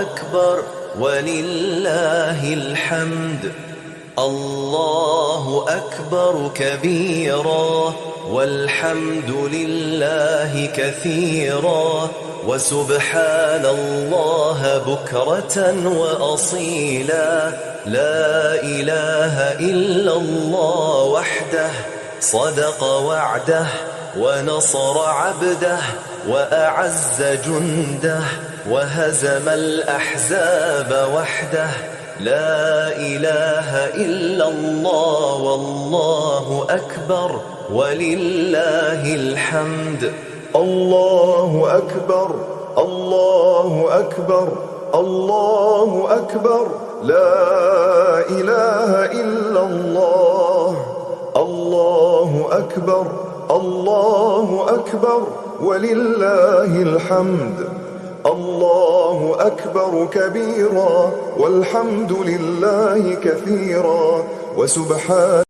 أكبر ولله الحمد. الله أكبر كبيرا والحمد لله كثيرا وسبحان الله بكرة وأصيلا. لا إله إلا الله وحده صدق وعده ونصر عبده وأعز جنده وهزم الأحزاب وحده. لا إله إلا الله والله أكبر ولله الحمد. الله أكبر الله أكبر الله أكبر لا إله إلا الله. الله أكبر الله أكبر ولله الحمد. الله أكبر كبيرا والحمد لله كثيرا وسبحان